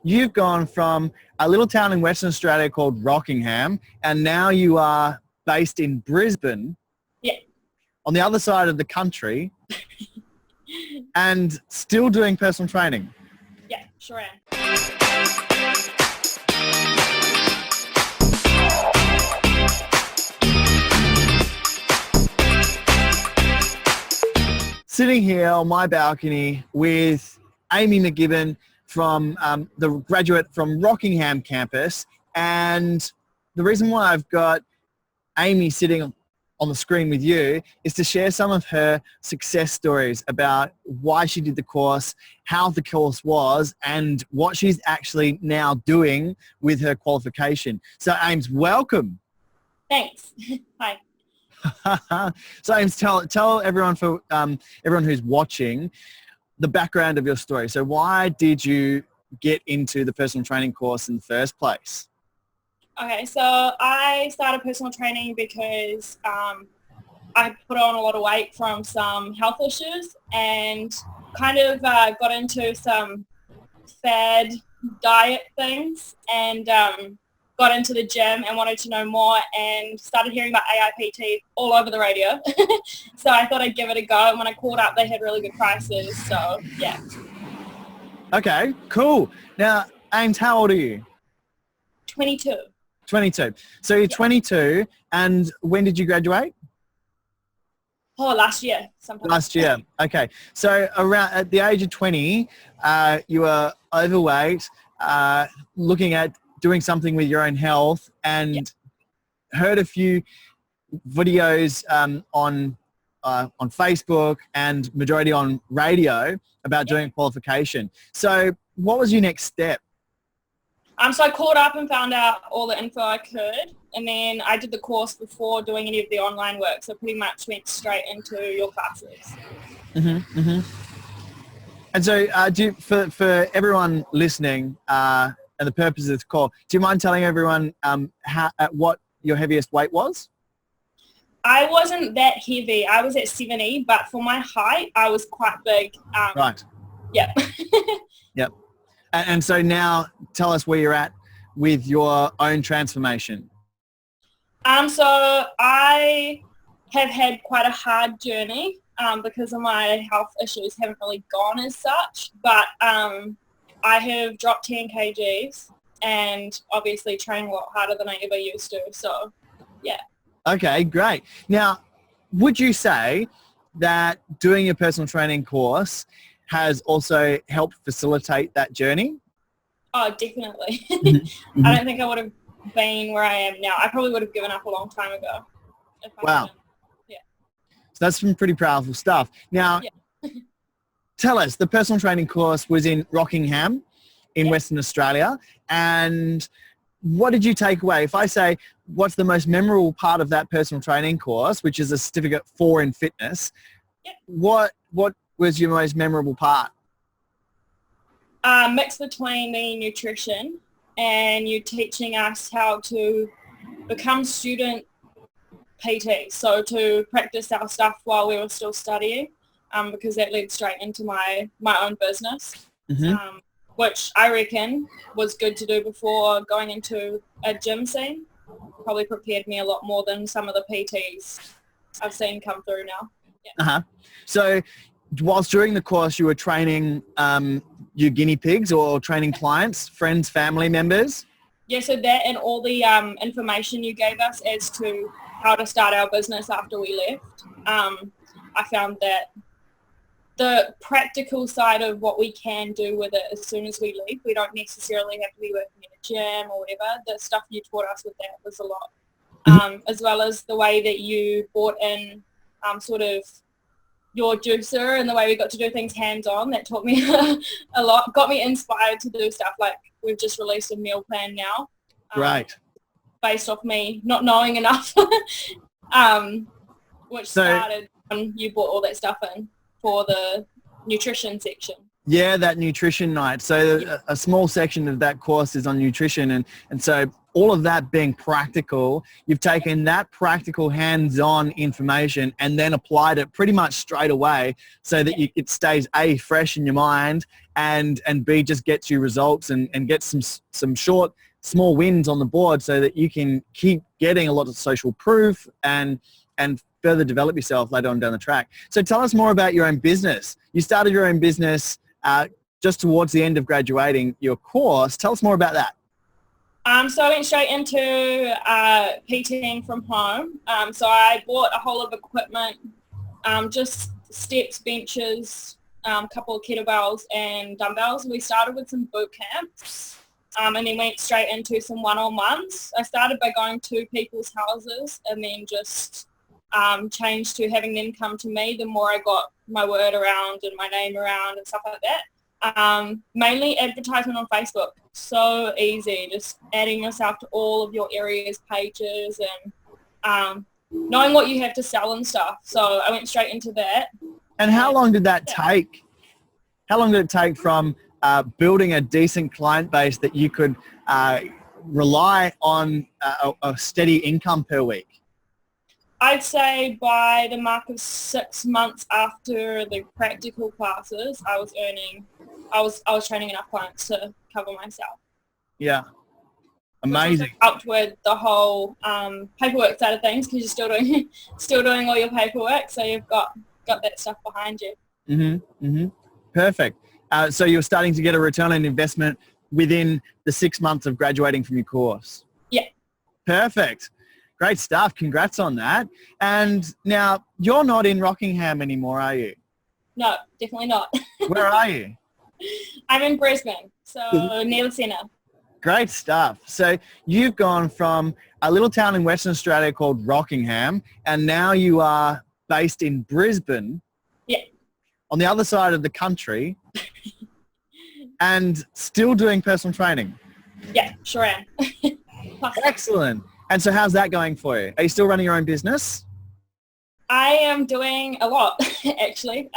you've gone from a little town in Western Australia called Rockingham, and now you are based in Brisbane. Yeah. On the other side of the country, and still doing personal training. Yeah, sure am. Sitting here on my balcony with Amy MacGibbon from the graduate from Rockingham campus. And the reason why I've got Amy sitting on the screen with you is to share some of her success stories about why she did the course, how the course was, and what she's actually now doing with her qualification. So Ames, welcome. Thanks. Hi. So Ames, tell everyone, for everyone who's watching, the background of your story. So why did you get into the personal training course in the first place? Okay, so I started personal training because I put on a lot of weight from some health issues and kind of got into some fad diet things and got into the gym and wanted to know more and started hearing about AIPT all over the radio. So I thought I'd give it a go, and when I called up they had really good prices, so yeah. Okay, cool. Now, Ames, how old are you? 22. 22. So you're 22, and when did you graduate? Oh, last year sometime. Last year. Okay. So around at the age of 20, you were overweight, looking at doing something with your own health, and heard a few videos on Facebook and majority on radio about doing qualification. So what was your next step? So I called up and found out all the info I could, and then I did the course before doing any of the online work, so pretty much went straight into your classes. Mm-hmm, mm-hmm. And so for everyone listening, and the purpose of this call, do you mind telling everyone what your heaviest weight was? I wasn't that heavy. I was at 70, but for my height, I was quite big. Right. Yeah. Yep. And so now tell us where you're at with your own transformation. So I have had quite a hard journey because of my health issues haven't really gone as such, but I have dropped 10 kgs and obviously train a lot harder than I ever used to. So, yeah. Okay, great. Now, would you say that doing your personal training course has also helped facilitate that journey? Oh, definitely. Mm-hmm. I don't think I would have been where I am now. I probably would have given up a long time ago. Wow. Yeah. So that's some pretty powerful stuff. Now, tell us, the personal training course was in Rockingham in Western Australia, and what did you take away? If I say, what's the most memorable part of that personal training course, which is a certificate 4 in fitness, what was your most memorable part? Mix between the nutrition and you teaching us how to become student PT, so to practice our stuff while we were still studying, because that led straight into my own business, which I reckon was good to do before going into a gym scene. Probably prepared me a lot more than some of the PTs I've seen come through now. Yeah. So whilst during the course you were training your guinea pigs or training clients, friends, family members? Yeah, so that and all the information you gave us as to how to start our business after we left, I found that the practical side of what we can do with it as soon as we leave, we don't necessarily have to be working in a gym or whatever. The stuff you taught us with that was a lot, as well as the way that you brought in sort of your juicer and the way we got to do things hands-on. That taught me a lot, got me inspired to do stuff like we've just released a meal plan now. Right. Based off me not knowing enough, which started when you brought all that stuff in for the nutrition section. Yeah, that nutrition night. So a small section of that course is on nutrition. And so all of that being practical, you've taken that practical hands-on information and then applied it pretty much straight away so that it stays A, fresh in your mind, and B, just gets you results and gets some short, small wins on the board so that you can keep getting a lot of social proof and further develop yourself later on down the track. So tell us more about your own business. You started your own business just towards the end of graduating your course. Tell us more about that. So I went straight into PTing from home. So I bought a whole of equipment, just steps, benches, a couple of kettlebells and dumbbells. We started with some boot camps and then went straight into some one-on-ones. I started by going to people's houses and then just changed to having them come to me the more I got my word around and my name around and stuff like that. Mainly advertisement on Facebook. So easy, just adding yourself to all of your areas pages and knowing what you have to sell and stuff. So I went straight into that. And how long did that take? How long did it take from building a decent client base that you could rely on a steady income per week? I'd say by the mark of 6 months after the practical classes, I was training enough clients to cover myself. Yeah. Amazing. Helped with the whole paperwork side of things because you're still doing all your paperwork, so you've got that stuff behind you. Perfect. So you're starting to get a return on investment within the 6 months of graduating from your course. Yeah. Perfect. Great stuff. Congrats on that. And now you're not in Rockingham anymore, are you? No, definitely not. Where are you? I'm in Brisbane, so near the centre. Great stuff. So you've gone from a little town in Western Australia called Rockingham, and now you are based in Brisbane. Yeah. On the other side of the country, and still doing personal training. Yeah, sure am. Excellent. And so how's that going for you? Are you still running your own business? I am doing a lot, actually.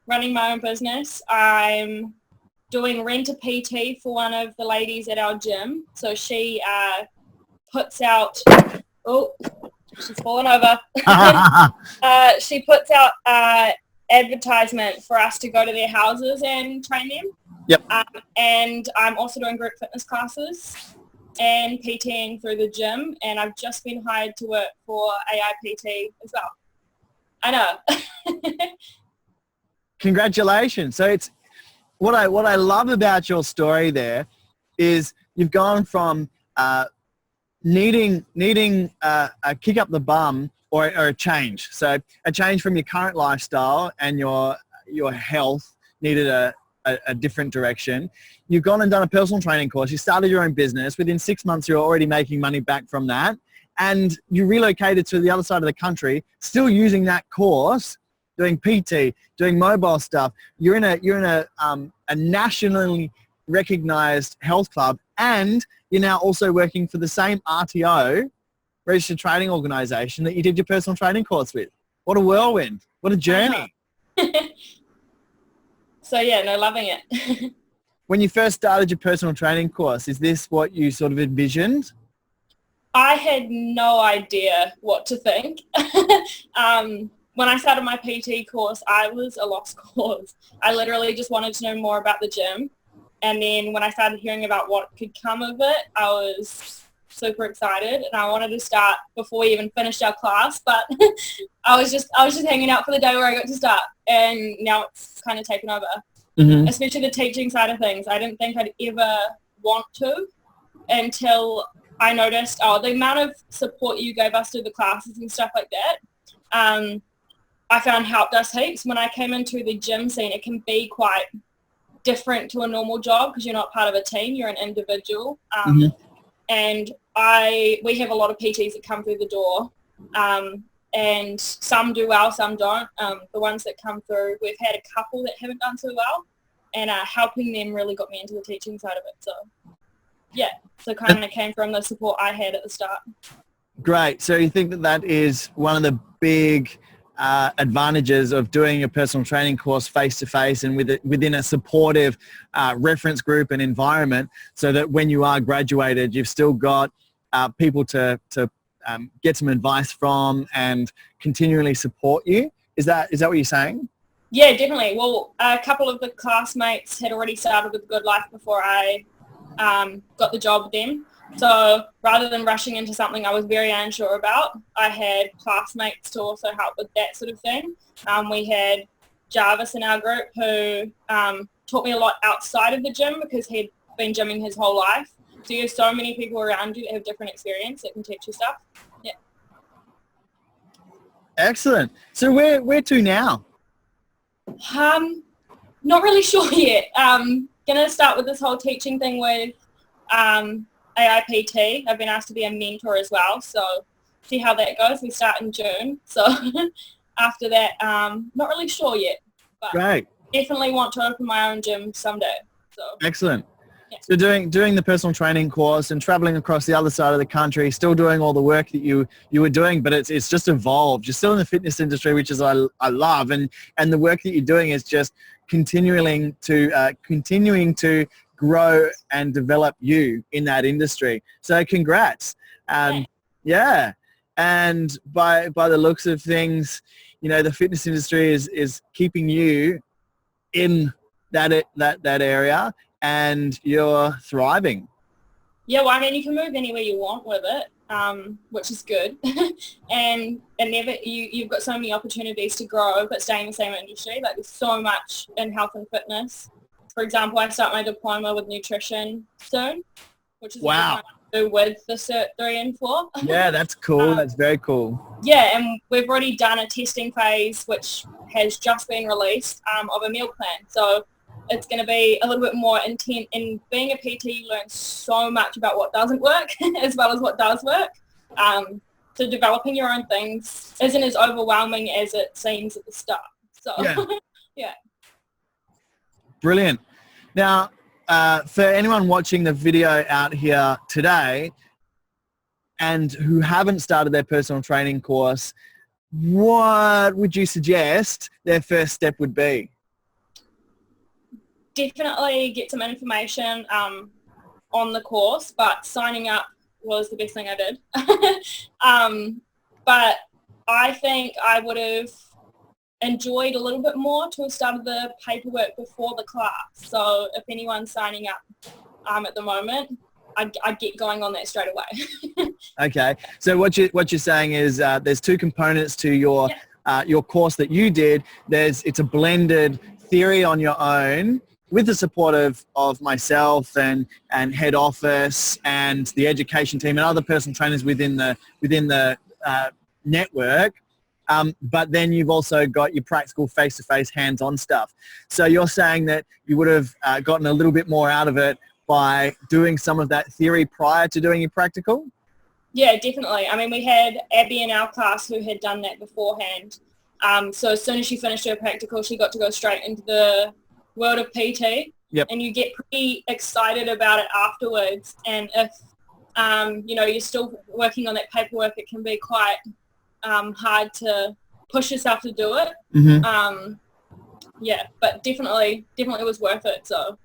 Running my own business. I'm doing rent-a-PT for one of the ladies at our gym. So she puts out... Oh, she's fallen over. She puts out advertisement for us to go to their houses and train them. Yep. And I'm also doing group fitness classes and PTing through the gym, and I've just been hired to work for AIPT as well. I know. Congratulations. So it's what I love about your story there is you've gone from needing a kick up the bum or a change. So a change from your current lifestyle and your health needed a different direction. You've gone and done a personal training course. You started your own business. Within 6 months, you're already making money back from that. And you relocated to the other side of the country, still using that course, doing PT, doing mobile stuff. You're in a nationally recognized health club, and you're now also working for the same RTO, registered training organization, that you did your personal training course with. What a whirlwind. What a journey. So yeah, no, loving it. When you first started your personal training course, is this what you sort of envisioned? I had no idea what to think. When I started my PT course, I was a lost cause. I literally just wanted to know more about the gym. And then when I started hearing about what could come of it, I was super excited, and I wanted to start before we even finished our class, but I was just hanging out for the day where I got to start, and now it's kind of taken over. Especially the teaching side of things. I didn't think I'd ever want to until I noticed, the amount of support you gave us through the classes and stuff like that, I found helped us heaps. When I came into the gym scene, it can be quite different to a normal job because you're not part of a team, you're an individual. And we have a lot of PTs that come through the door, and some do well, some don't. The ones that come through, we've had a couple that haven't done so well, and helping them really got me into the teaching side of it. So yeah, so kind of came from the support I had at the start. Great. So you think that is one of the big advantages of doing a personal training course face-to-face and within a supportive reference group and environment, so that when you are graduated, you've still got people to get some advice from and continually support you. Is that what you're saying? Yeah, definitely. Well, a couple of the classmates had already started with Good Life before I got the job with them. So rather than rushing into something I was very unsure about, I had classmates to also help with that sort of thing. We had Jarvis in our group who taught me a lot outside of the gym because he'd been gymming his whole life. So you have so many people around you that have different experience that can teach you stuff. Yeah. Excellent. So where to now? Not really sure yet. Gonna start with this whole teaching thing with AIPT. I've been asked to be a mentor as well, so see how that goes. We start in June, so after that, not really sure yet, but Great. definitely want to open my own gym someday. So Excellent. yeah. So doing the personal training course and traveling across the other side of the country, still doing all the work that you were doing, but it's just evolved. You're still in the fitness industry, which is I love, and the work that you're doing is just continuing to grow and develop you in that industry. So congrats. Yeah. And by the looks of things, the fitness industry is keeping you in that area, and you're thriving. Yeah, well, I mean, you can move anywhere you want with it, which is good. and never you've got so many opportunities to grow, but stay in the same industry. Like, there's so much in health and fitness. For example, I start my diploma with nutrition soon, which is Wow. do with the Cert 3 and 4. Yeah, that's cool. That's very cool. Yeah, and we've already done a testing phase, which has just been released, of a meal plan. So it's going to be a little bit more intent. In being a PT, you learn so much about what doesn't work as well as what does work. So developing your own things isn't as overwhelming as it seems at the start. So yeah. Brilliant. Now, for anyone watching the video out here today and who haven't started their personal training course, what would you suggest their first step would be? Definitely get some information on the course, but signing up was the best thing I did. But I think I would have enjoyed a little bit more to have started the paperwork before the class. So if anyone's signing up at the moment, I'd get going on that straight away. Okay. So what you're saying is there's two components to your course that you did. It's a blended theory on your own with the support of myself and head office and the education team and other personal trainers within the network. But then you've also got your practical face-to-face hands-on stuff. So you're saying that you would have gotten a little bit more out of it by doing some of that theory prior to doing your practical? Yeah, definitely. I mean, we had Abby in our class who had done that beforehand. So as soon as she finished her practical, she got to go straight into the world of PT. Yep. And you get pretty excited about it afterwards. And if, you're still working on that paperwork, it can be quite hard to push yourself to do it. Mm-hmm. But definitely was worth it. So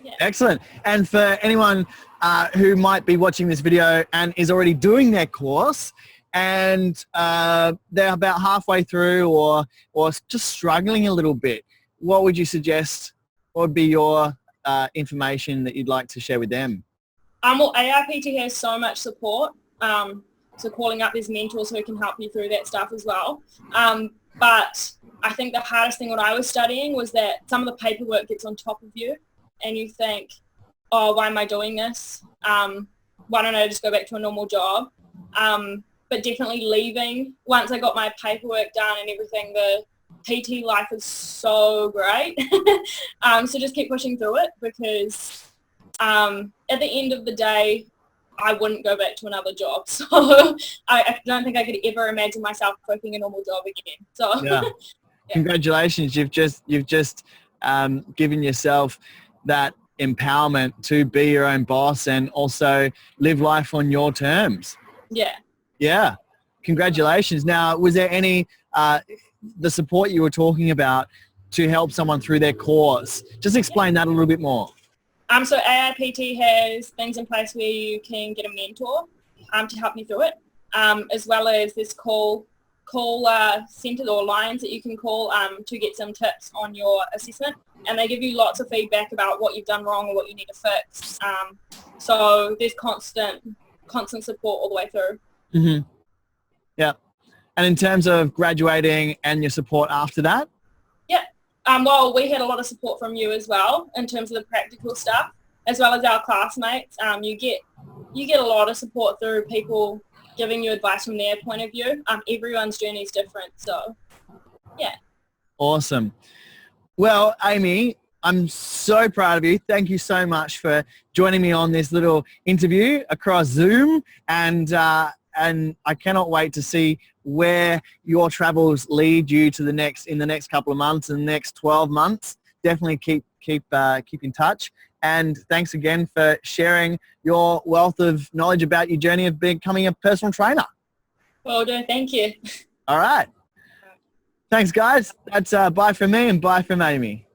yeah. Excellent. And for anyone who might be watching this video and is already doing their course and they're about halfway through or just struggling a little bit, what would you suggest? What would be your information that you'd like to share with them? Well, AIPT has so much support. So calling up these mentors who can help you through that stuff as well. But I think the hardest thing when I was studying was that some of the paperwork gets on top of you and you think, oh, why am I doing this? Why don't I just go back to a normal job? But definitely leaving, once I got my paperwork done and everything, the PT life is so great. So just keep pushing through it because at the end of the day, I wouldn't go back to another job. So I don't think I could ever imagine myself working a normal job again. So yeah. Congratulations. You've just given yourself that empowerment to be your own boss and also live life on your terms. Yeah. Yeah. congratulations. Now, was there any, the support you were talking about to help someone through their course? Just explain that a little bit more. So AIPT has things in place where you can get a mentor to help you through it, as well as this call centres or lines that you can call to get some tips on your assessment, and they give you lots of feedback about what you've done wrong or what you need to fix. So there's constant support all the way through. Mm-hmm. Yeah. And in terms of graduating and your support after that? Yeah. Well, we had a lot of support from you as well in terms of the practical stuff, as well as our classmates. You get a lot of support through people giving you advice from their point of view. Everyone's journey is different, so yeah. Awesome. Well, Amy, I'm so proud of you. Thank you so much for joining me on this little interview across Zoom, and I cannot wait to see where your travels lead you to in the next couple of months and the next 12 months. Definitely keep in touch. And thanks again for sharing your wealth of knowledge about your journey of becoming a personal trainer. Well done. Thank you. All right. Thanks, guys. That's bye from me and bye from Amy.